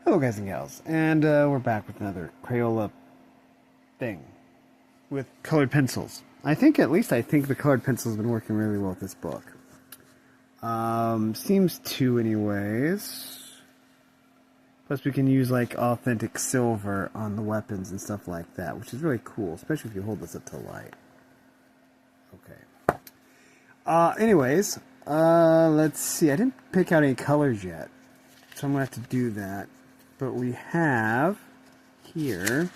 Hello guys and gals, and we're back with another Crayola thing with colored pencils. I think the colored pencil's been working really well with this book. Seems to anyways. Plus we can use like authentic silver on the weapons and stuff like that, which is really cool, especially if you hold this up to light. Okay. Anyways, let's see. I didn't pick out any colors yet, so I'm gonna have to do that. But we have here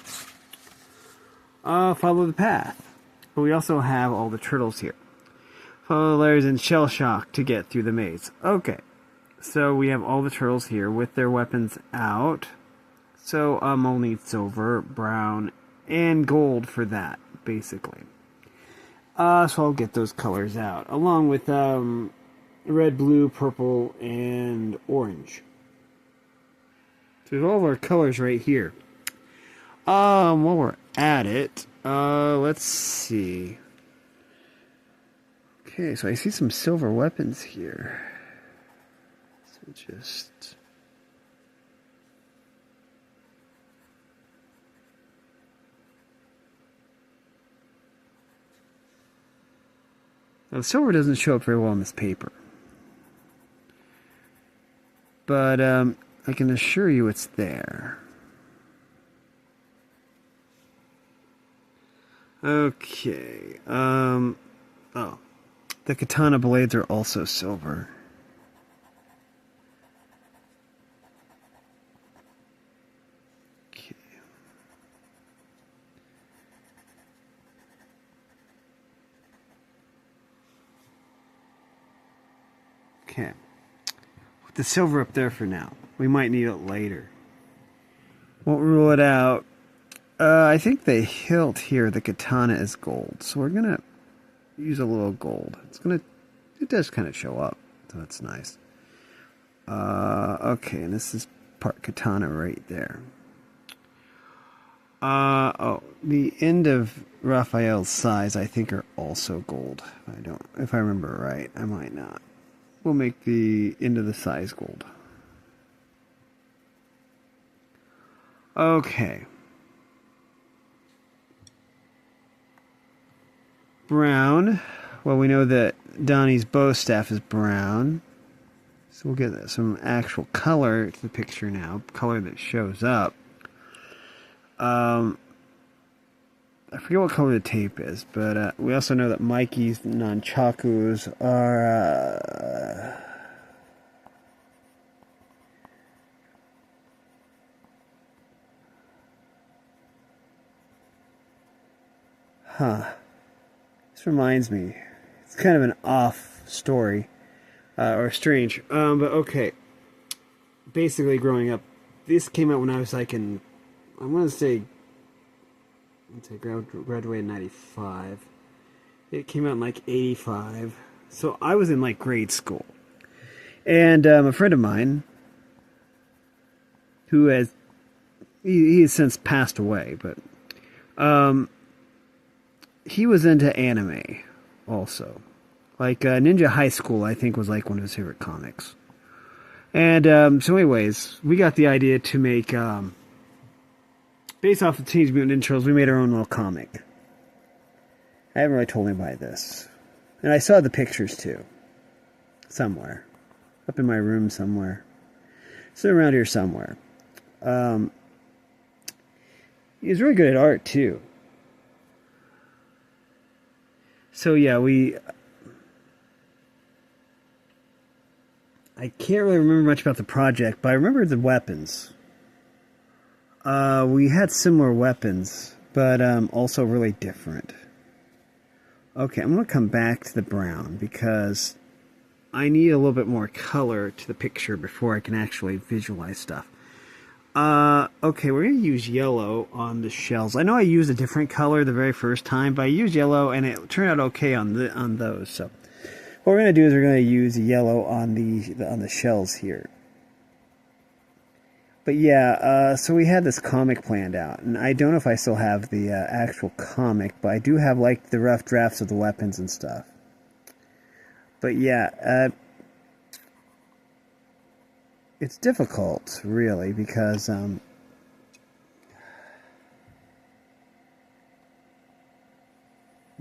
follow the path. But we also have all the turtles here. Follow the layers in shell shock to get through the maze. Okay, so we have all the turtles here with their weapons out. So I'll need silver, brown, and gold for that, basically. So I'll get those colors out, along with red, blue, purple, and orange. So we have all of our colors right here. While we're at it, let's see. Okay, so I see some silver weapons here. So just... Now, the silver doesn't show up very well on this paper. But, I can assure you it's there. Okay, oh. The katana blades are also silver. Okay. Okay. Put the silver up there for now. We might need it later. Won't rule it out. I think the hilt here, the katana, is gold. So we're going to use a little gold. It does kind of show up. So that's nice. Okay, and this is part katana right there. Oh, the end of Raphael's size, I think, are also gold. If I remember right, I might not. We'll make the end of the size gold. Okay. Brown. Well, we know that Donnie's bow staff is brown. So we'll get some actual color to the picture now. Color that shows up. I forget what color the tape is, but we also know that Mikey's nunchakus are... This reminds me. It's kind of an off story. Or strange. But okay. Basically, growing up, this came out when I was like in... I'm going to say... I graduated in 95. It came out in like 85. So I was in like grade school. And a friend of mine, who has... He has since passed away, but... he was into anime, also. Like, Ninja High School, I think, was like one of his favorite comics. And, so anyways, we got the idea to make, based off of Teenage Mutant Ninja Turtles, we made our own little comic. I haven't really told anybody this. And I saw the pictures, too. Somewhere. Up in my room somewhere. So around here somewhere. He was really good at art, too. So yeah, I can't really remember much about the project, but I remember the weapons. We had similar weapons, but also really different. Okay, I'm going to come back to the brown, because I need a little bit more color to the picture before I can actually visualize stuff. Okay, we're going to use yellow on the shells. I know I used a different color the very first time, but I used yellow and it turned out okay on those. So what we're going to do is we're going to use yellow on the shells here. But yeah, so we had this comic planned out, and I don't know if I still have the actual comic, but I do have like the rough drafts of the weapons and stuff. But yeah, it's difficult, really, because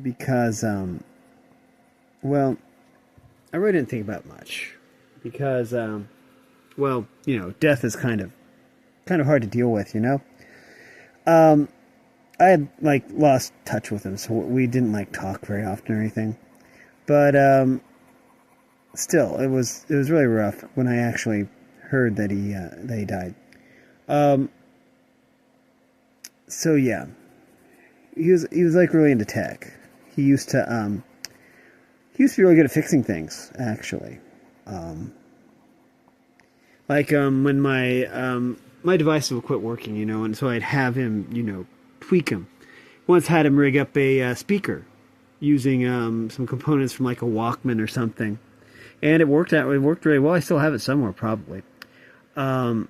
because well, I really didn't think about much because well, you know, death is kind of hard to deal with, you know. I had like lost touch with him, so we didn't like talk very often or anything. But still, it was really rough when I actually heard that he died. So yeah, he was like really into tech. He used to be really good at fixing things, actually. Like when my devices would quit working, you know, and so I'd have him, you know, tweak them. Once had him rig up a speaker using some components from like a Walkman or something, and it worked out. It worked really well. I still have it somewhere, probably. But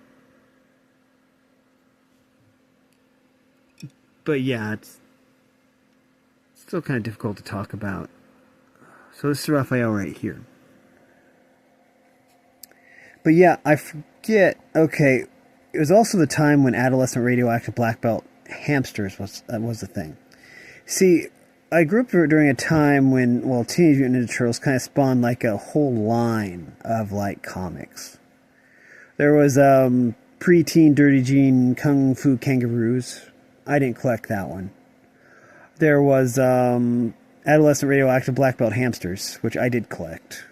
yeah, it's still kind of difficult to talk about. So this is Raphael right here. But yeah, I forget. Okay, it was also the time when adolescent radioactive black belt hamsters was the thing. See, I grew up during a time when, well, Teenage Mutant Ninja Turtles kind of spawned like a whole line of like comics. There was Preteen Dirty Jean Kung Fu Kangaroos. I didn't collect that one. There was adolescent radioactive black belt hamsters, which I did collect.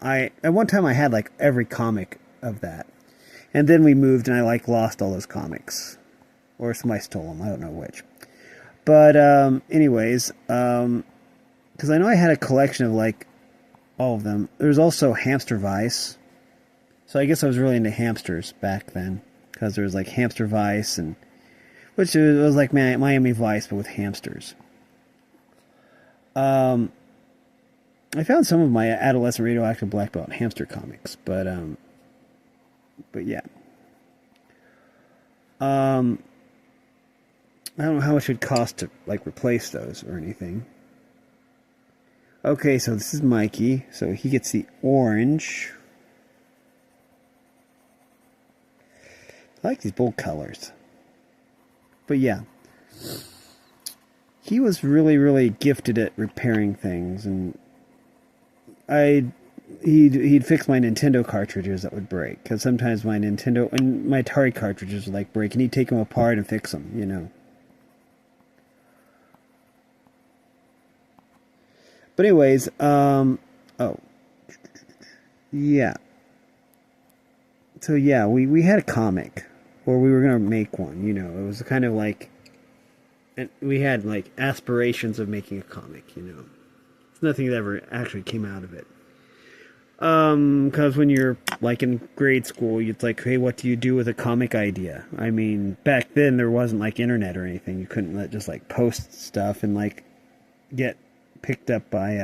At one time I had like every comic of that, and then we moved and I like lost all those comics, or somebody stole them. I don't know which. But anyways, because I know I had a collection of like all of them. There's also Hamster Vice, so I guess I was really into hamsters back then, because there was like Hamster Vice, and which was like Miami Vice but with hamsters. I found some of my adolescent radioactive black belt hamster comics, but yeah. I don't know how much it would cost to like replace those or anything. Okay, so this is Mikey, so he gets the orange. I like these bold colors. But yeah. He was really, really gifted at repairing things, and he'd fix my Nintendo cartridges that would break, because sometimes my Nintendo and my Atari cartridges would like break, and he'd take them apart and fix them, you know. But anyways, oh, yeah. So yeah, we had a comic, or we were gonna make one, you know. It was kind of like, and we had like aspirations of making a comic, you know. Nothing that ever actually came out of it. Because when you're like in grade school, it's like, hey, what do you do with a comic idea? I mean, back then there wasn't like internet or anything. You couldn't just like post stuff and like get picked up by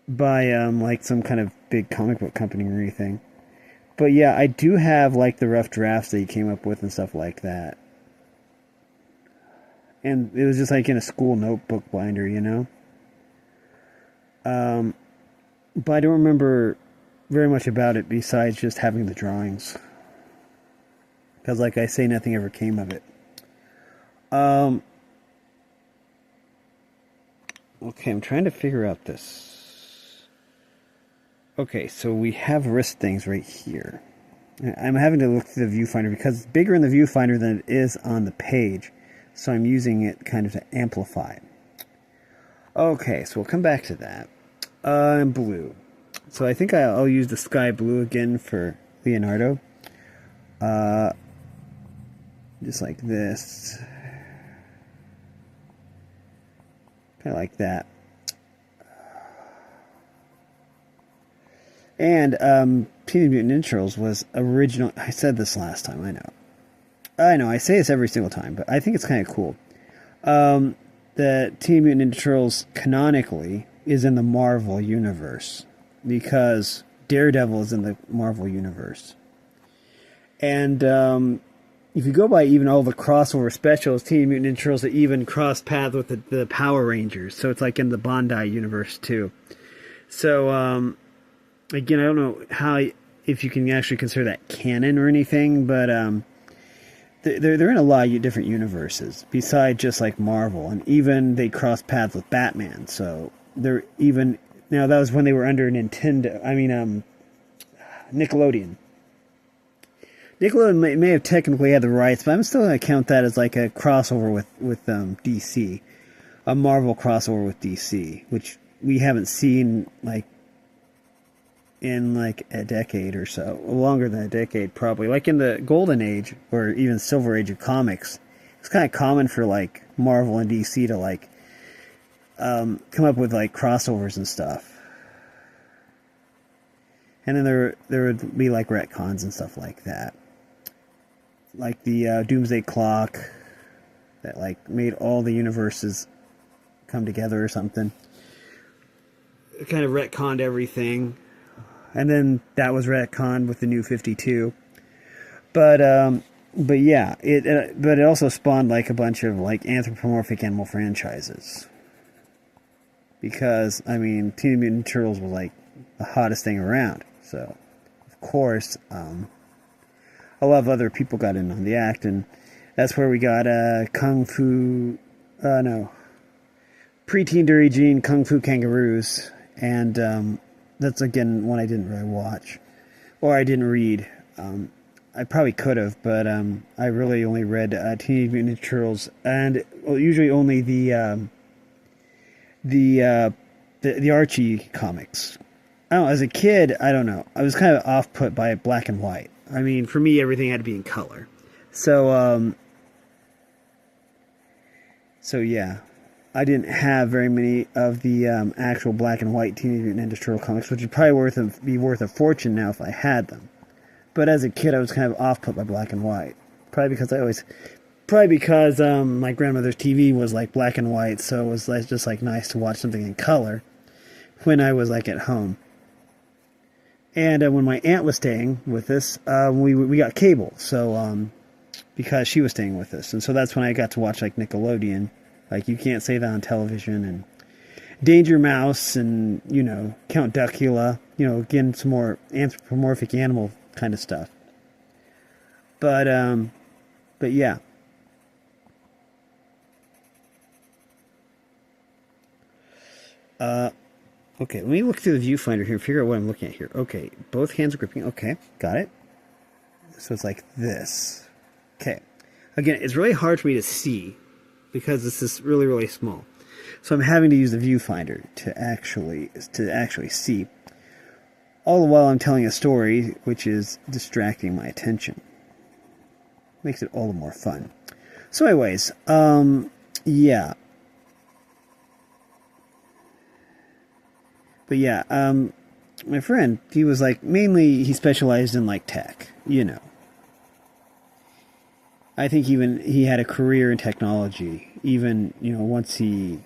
like some kind of big comic book company or anything. But yeah, I do have like the rough drafts that he came up with and stuff like that. And it was just like in a school notebook binder, you know? But I don't remember very much about it besides just having the drawings. Because like I say, nothing ever came of it. Okay, I'm trying to figure out this. Okay, so we have wrist things right here. I'm having to look through the viewfinder because it's bigger in the viewfinder than it is on the page. So I'm using it kind of to amplify. Okay, so we'll come back to that. Blue. So I think I'll use the sky blue again for Leonardo. Just like this. Kind of like that. And Teenage Mutant Ninja Turtles was original. I said this last time, I know. I say this every single time, but I think it's kind of cool. The Teenage Mutant Ninja Turtles canonically is in the Marvel Universe, because Daredevil is in the Marvel Universe. And if you go by even all the crossover specials, Teenage Mutant Ninja Turtles even crossed paths with the Power Rangers, so it's like in the Bandai Universe too. So, again, I don't know how if you can actually consider that canon or anything, but they're in a lot of different universes besides just like Marvel, and even they cross paths with Batman. So they're even now that was when they were under Nintendo. I mean, Nickelodeon. Nickelodeon may have technically had the rights, but I'm still going to count that as like a crossover with DC, a Marvel crossover with DC, which we haven't seen like in like a decade or so, longer than a decade probably. Like in the golden age or even silver age of comics, it's kind of common for like Marvel and DC to like come up with like crossovers and stuff. And then there would be like retcons and stuff like that. Like the Doomsday Clock that like made all the universes come together or something. It kind of retconned everything. And then that was retconned with the New 52. But yeah, but it also spawned like a bunch of like anthropomorphic animal franchises. Because I mean, Teenage Mutant Ninja Turtles was like the hottest thing around. So, of course, a lot of other people got in on the act, and that's where we got Preteen Dirty Gene, Kung Fu Kangaroos, and that's again one I didn't really watch, or I didn't read. I probably could have, but I really only read Teenage Mutant Ninja Turtles, and usually only the Archie comics. I don't know, as a kid, I don't know. I was kind of off-put by black and white. I mean, for me, everything had to be in color. So yeah. I didn't have very many of the actual black and white Teenage Mutant Ninja Turtle comics, which would probably be worth a fortune now if I had them. But as a kid, I was kind of off-put by black and white. Probably because my grandmother's TV was like black and white, so it was like, just like nice to watch something in color when I was like at home. And when my aunt was staying with us, we got cable, so because she was staying with us, and so that's when I got to watch like Nickelodeon, like You Can't Say That on Television, and Danger Mouse, and Count Duckula, again some more anthropomorphic animal kind of stuff. But yeah. Okay, let me look through the viewfinder here and figure out what I'm looking at here. Okay, both hands are gripping. Okay, got it. So it's like this. Okay. Again, it's really hard for me to see because this is really, really small. So I'm having to use the viewfinder to actually see. All the while I'm telling a story which is distracting my attention. Makes it all the more fun. So anyways, yeah. But yeah, my friend, he was like, mainly he specialized in like tech, I think even he had a career in technology, even, once he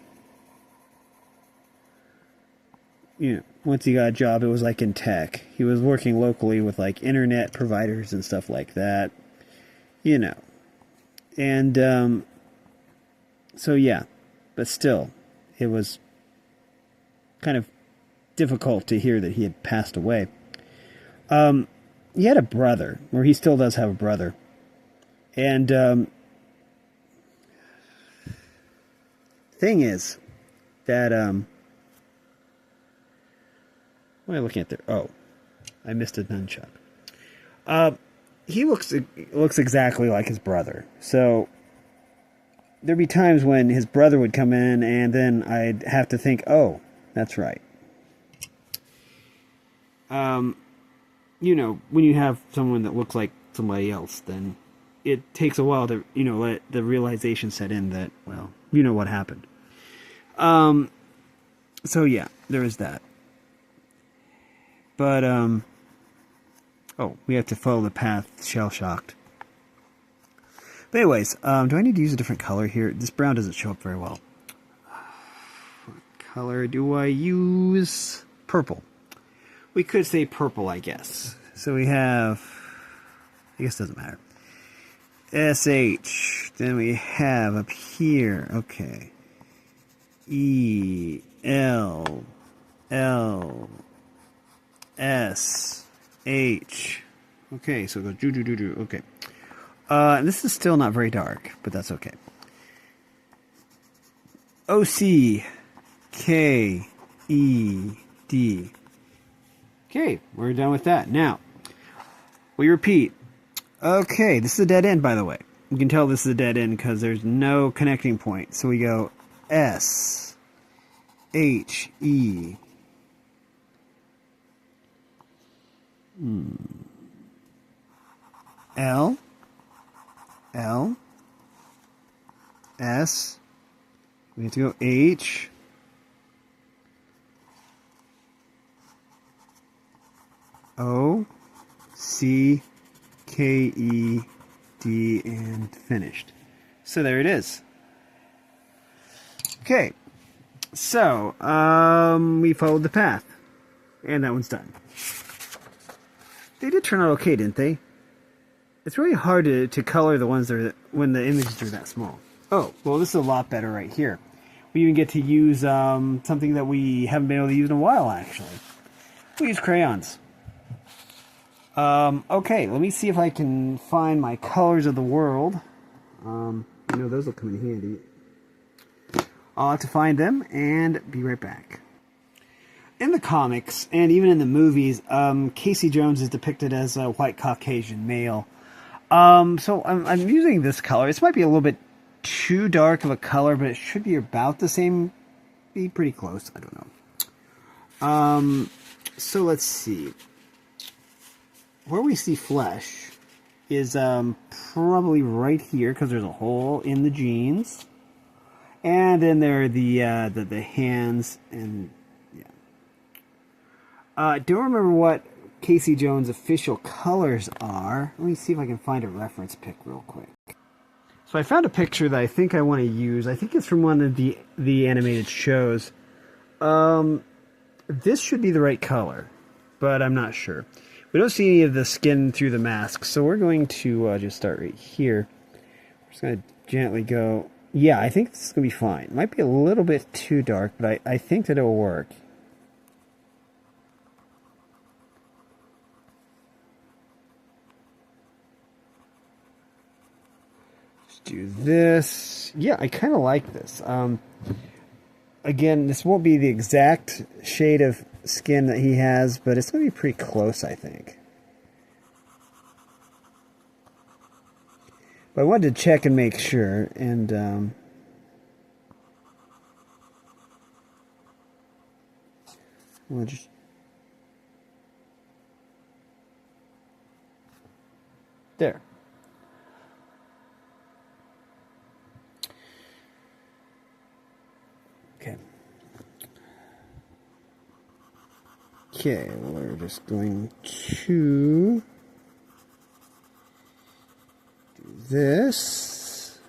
got a job, it was like in tech. He was working locally with like internet providers and stuff like that, And, so yeah, but still, it was kind of difficult to hear that he had passed away. He had a brother, or he still does have a brother. And thing is that what am I looking at there? Oh, I missed a nunchuck. He looks exactly like his brother. So there'd be times when his brother would come in, and then I'd have to think, oh, that's right. When you have someone that looks like somebody else, then it takes a while to, let the realization set in that, well, what happened. So yeah, there is that. But, we have to follow the path, shell-shocked. But anyways, do I need to use a different color here? This brown doesn't show up very well. What color do I use? Purple. We could say purple, I guess. So we have, I guess it doesn't matter. SH. Then we have up here, okay. E, L, L, S, H. Okay, so go do do do do. Okay. This is still not very dark, but that's okay. O C K E D. Okay, we're done with that. Now, we repeat. Okay, this is a dead end, by the way. You can tell this is a dead end because there's no connecting point. So we go S H E L L S. We have to go H O C K E D and finished. So there it is. Okay, so we followed the path, and that one's done. They did turn out okay, didn't they? It's really hard to color the ones that are, when the images are that small. Oh, well, this is a lot better right here. We even get to use something that we haven't been able to use in a while, actually. We use crayons. Okay, let me see if I can find my colors of the world. I know those will come in handy. I'll have to find them and be right back. In the comics, and even in the movies, Casey Jones is depicted as a white Caucasian male. So I'm using this color. This might be a little bit too dark of a color, but it should be about the same. Be pretty close. I don't know. So let's see. Where we see flesh is probably right here because there's a hole in the jeans, and then there are the hands and yeah. I don't remember what Casey Jones' official colors are. Let me see if I can find a reference pic real quick. So I found a picture that I think I want to use. I think it's from one of the animated shows. This should be the right color, but I'm not sure. We don't see any of the skin through the mask, so we're going to just start right here. We're just going to gently go. Yeah, I think this is going to be fine. It might be a little bit too dark, but I think that it will work. Let's do this. Yeah, I kind of like this. Again, this won't be the exact shade of skin that he has, but it's going to be pretty close, I think. But I wanted to check and make sure, and we'll just there. Okay. Okay, we're just going to do this.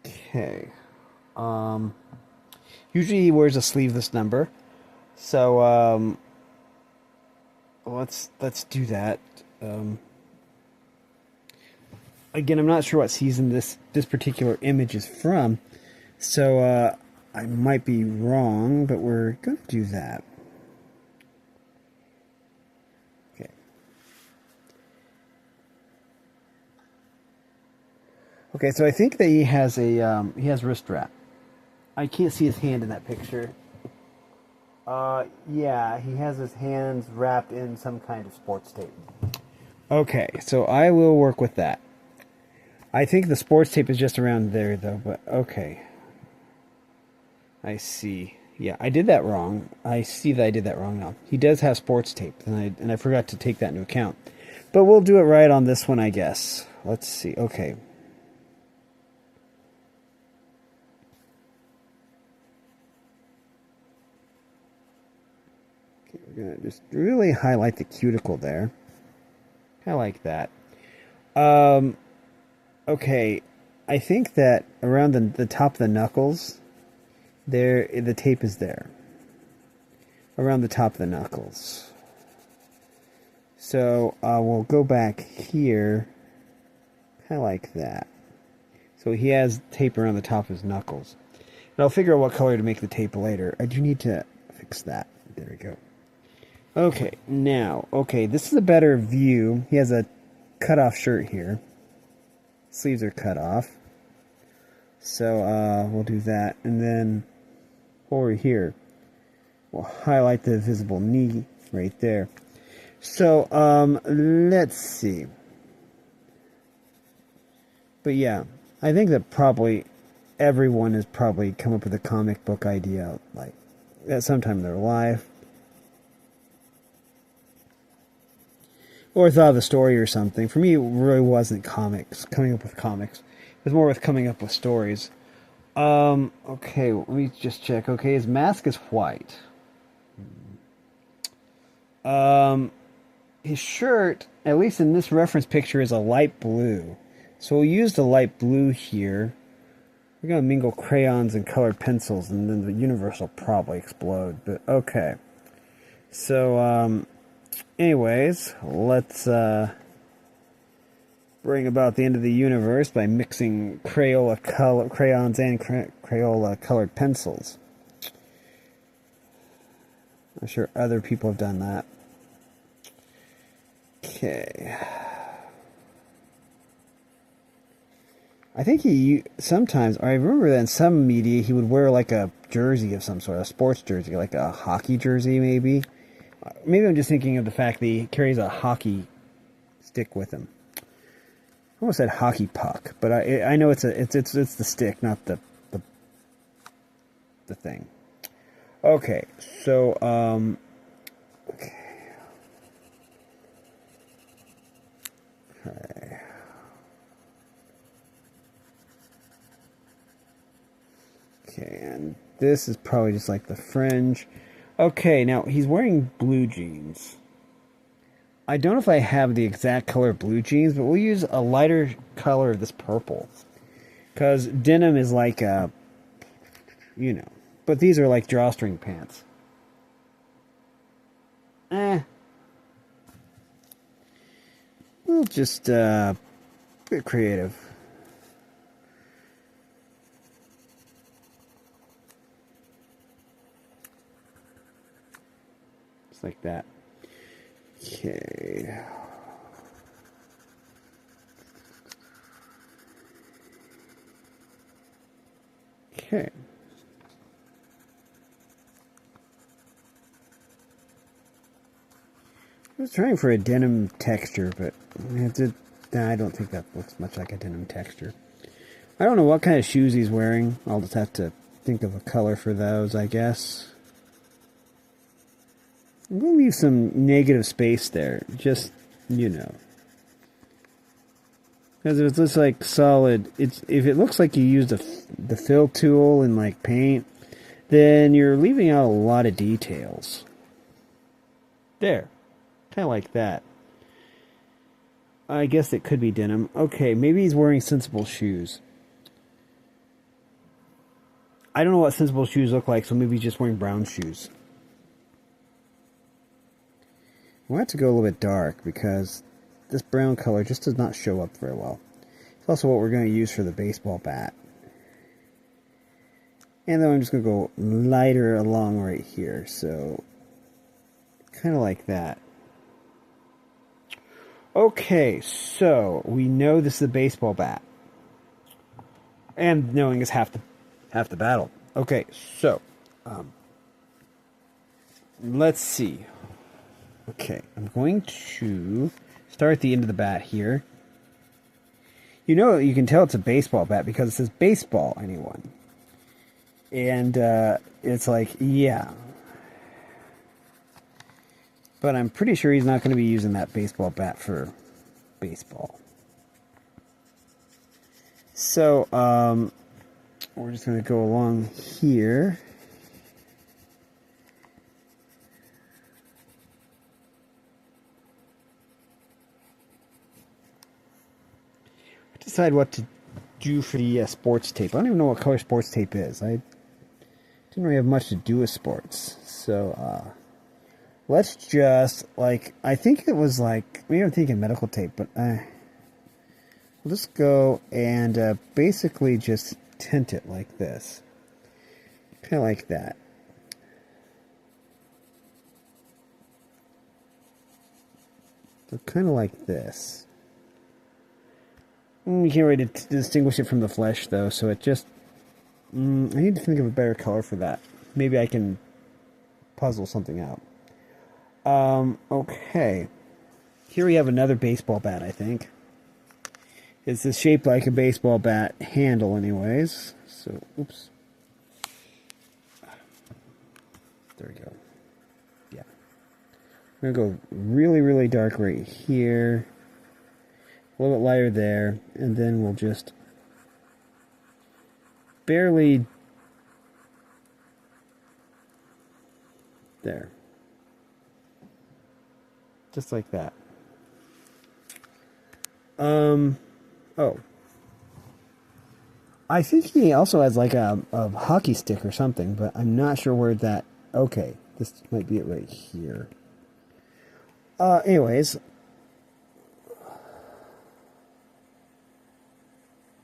Okay. Usually he wears a sleeveless number, so let's do that. Again, I'm not sure what season this particular image is from, so I might be wrong, but we're going to do that. Okay. Okay, so I think that he has a he has wrist wrap. I can't see his hand in that picture. Yeah, he has his hands wrapped in some kind of sports tape. Okay, so I will work with that. I think the sports tape is just around there, though, but okay. I see. Yeah, I did that wrong. I see that I did that wrong now. He does have sports tape, and I forgot to take that into account. But we'll do it right on this one, I guess. Let's see. Okay. We're going to just really highlight the cuticle there. I like that. Okay, I think that around the top of the knuckles, there the tape is there. Around the top of the knuckles. So we'll go back here, kind of like that. So he has tape around the top of his knuckles. And I'll figure out what color to make the tape later. I do need to fix that. There we go. Okay, now, this is a better view. He has a cut-off shirt here. Sleeves are cut off. So, we'll do that. And then, over here, we'll highlight the visible knee right there. So, let's see. But yeah, I think that probably everyone has probably come up with a comic book idea, like, at some time in their life. Or thought of a story or something. For me, it really wasn't coming up with comics. It was more with coming up with stories. Okay, let me just check. Okay, his mask is white. His shirt, at least in this reference picture, is a light blue. So we'll use the light blue here. We're going to mingle crayons and colored pencils, and then the universe will probably explode. But, okay. So, anyways, let's bring about the end of the universe by mixing crayons and Crayola colored pencils. I'm sure other people have done that. Okay. I think he sometimes, or I remember that in some media, he would wear like a jersey of some sort, a sports jersey, like a hockey jersey maybe. Maybe I'm just thinking of the fact that he carries a hockey stick with him. I almost said hockey puck, but I know it's the stick, not the thing. Okay, so okay. Okay, and this is probably just like the fringe. Okay, now he's wearing blue jeans. I don't know if I have the exact color of blue jeans, but we'll use a lighter color of this purple. Because denim is like a, you know, but these are like drawstring pants. We'll just get creative. Just like that. Okay. Okay. I was trying for a denim texture, but I don't think that looks much like a denim texture. I don't know what kind of shoes he's wearing. I'll just have to think of a color for those, I guess. We'll leave some negative space there, just, you know. Because if it looks like solid, if it looks like you used the fill tool in like paint, then you're leaving out a lot of details. There. Kind of like that. I guess it could be denim. Okay, maybe he's wearing sensible shoes. I don't know what sensible shoes look like, so maybe he's just wearing brown shoes. We'll have to go a little bit dark because this brown color just does not show up very well. It's also what we're going to use for the baseball bat. And then I'm just going to go lighter along right here, so kind of like that. Okay, so we know this is a baseball bat. And knowing is half the battle. Okay, so let's see. Okay, I'm going to start at the end of the bat here. You know, you can tell it's a baseball bat because it says baseball, anyone. And it's like, yeah. But I'm pretty sure he's not going to be using that baseball bat for baseball. So, we're just going to go along here. Decide what to do for the sports tape. I don't even know what color sports tape is. I didn't really have much to do with sports. So, let's just, like, I think it was like, maybe I'm thinking medical tape, but we'll just go and basically just tint it like this. Kind of like that. So kind of like this. You can't really distinguish it from the flesh, though, so it just... I need to think of a better color for that. Maybe I can puzzle something out. Okay. Here we have another baseball bat, I think. It's shaped like a baseball bat handle, anyways. So, oops. There we go. Yeah. I'm going to go really, really dark right here. A little bit lighter there. And then we'll just barely... There. Just like that. Oh. I think he also has like a hockey stick or something, but I'm not sure where that... Okay, this might be it right here. Anyways.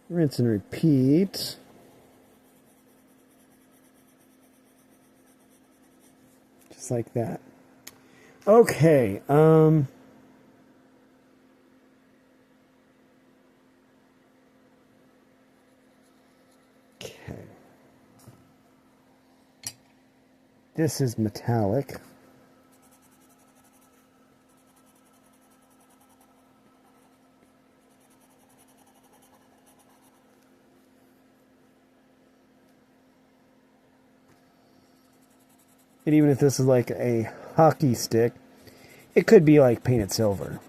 Rinse and repeat. Just like that. Okay, Okay. This is metallic. And even if this is like a hockey stick, it could be like painted silver.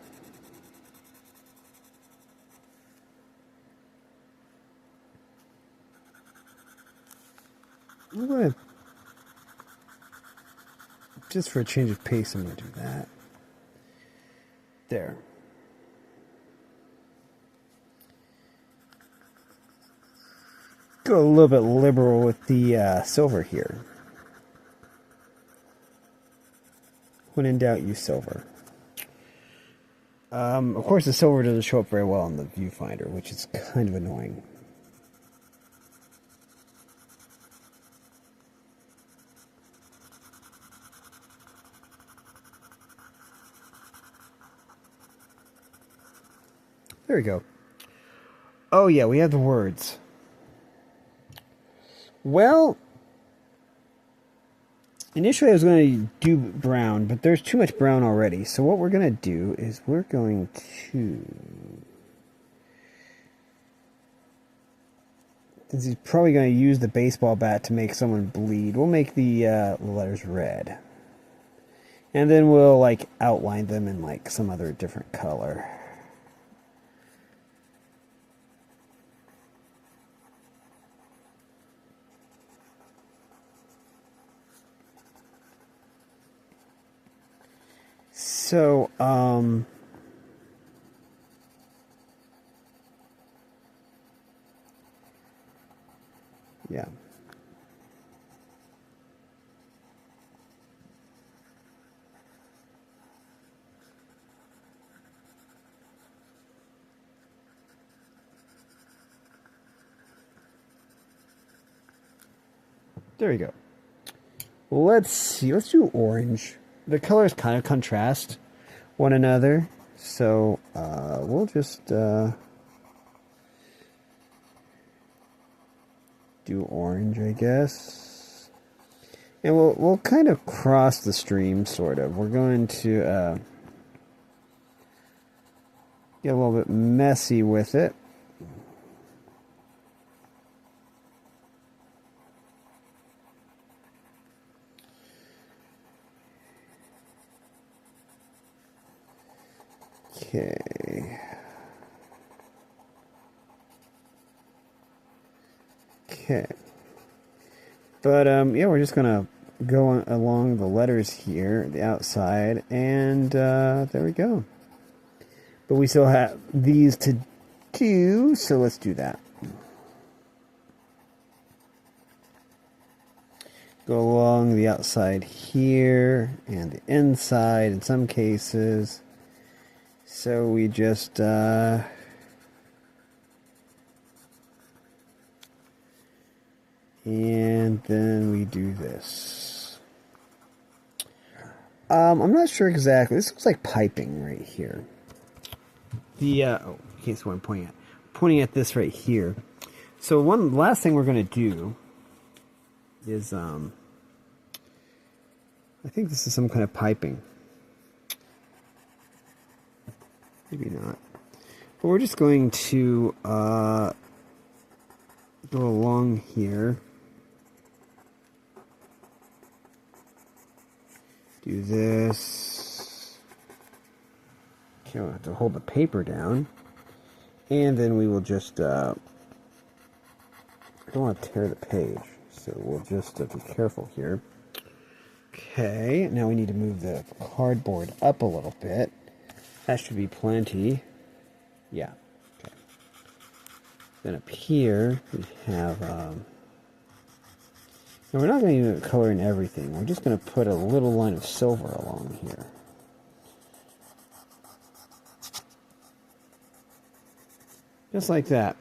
I'm gonna, just for a change of pace, I'm going to do that. There. Go a little bit liberal with the silver here. When in doubt, use silver. Of course, the silver doesn't show up very well on the viewfinder, which is kind of annoying. There we go. Oh yeah, we have the words. Well, initially I was going to do brown, but there's too much brown already. So what we're going to do is we're going to... Since he's probably going to use the baseball bat to make someone bleed, we'll make the letters red. And then we'll like outline them in like some other different color. So, yeah. There we go. Let's see. Let's do orange. The colors kind of contrast one another, so we'll just do orange, I guess. And we'll kind of cross the stream, sort of. We're going to get a little bit messy with it. Okay. Okay. But, yeah, we're just gonna go along the letters here, the outside, and, there we go. But we still have these to do, so let's do that. Go along the outside here, and the inside in some cases. So we just, And then we do this. I'm not sure exactly. This looks like piping right here. Oh, you can't see what I'm pointing at. I'm pointing at this right here. So last thing we're going to do is, I think this is some kind of piping. Maybe not. But we're just going to go along here. Do this. Okay, we'll have to hold the paper down. And then we will just, I don't want to tear the page. So we'll just be careful here. Okay, now we need to move the cardboard up a little bit. That should be plenty. Yeah. Okay. Then up here we have. Now we're not going to color in everything. We're just going to put a little line of silver along here. Just like that.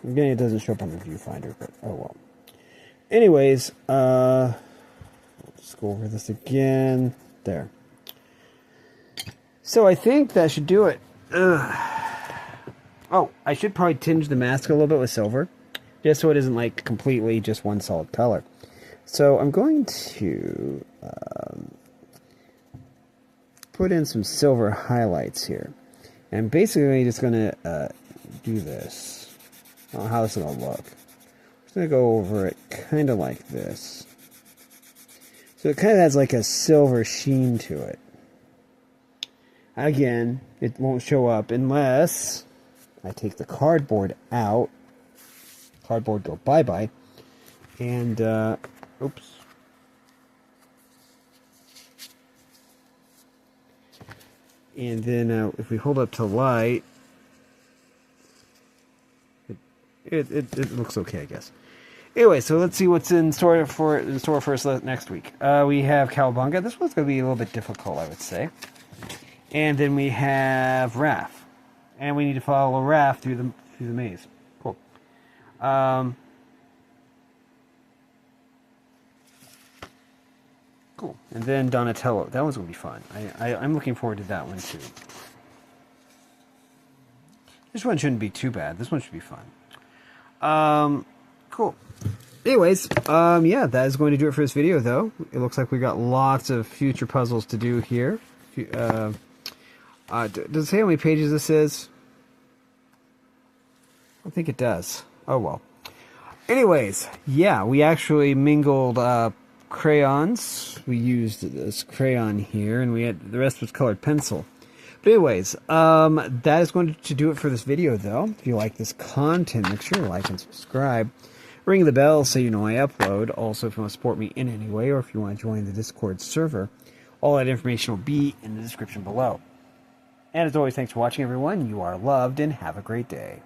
Again, it doesn't show up on the viewfinder, but oh well. Anyways, we'll just go over this again. There. So I think that should do it. Oh, I should probably tinge the mask a little bit with silver, just so it isn't like completely just one solid color. So I'm going to put in some silver highlights here. And basically just going to do this. I don't know how this is going to look. I'm just going to go over it kind of like this. So it kind of has like a silver sheen to it. Again, it won't show up unless I take the cardboard out. Cardboard go bye-bye. And, oops. And then if we hold up to light, it looks okay, I guess. Anyway, so let's see what's in store for us next week. We have Cowabunga. This one's going to be a little bit difficult, I would say. And then we have Raph. And we need to follow Raph through the maze. Cool. Cool. And then Donatello. That one's going to be fun. I'm looking forward to that one, too. This one shouldn't be too bad. This one should be fun. Cool. Anyways, yeah, that is going to do it for this video, though. It looks like we got lots of future puzzles to do here. Does it say how many pages this is? I think it does. Oh, well. Anyways, yeah, we actually mingled crayons. We used this crayon here, and the rest was colored pencil. But anyways, that is going to do it for this video, though. If you like this content, make sure to like and subscribe. Ring the bell so you know I upload. Also, if you want to support me in any way, or if you want to join the Discord server, all that information will be in the description below. And as always, thanks for watching, everyone. You are loved, and have a great day.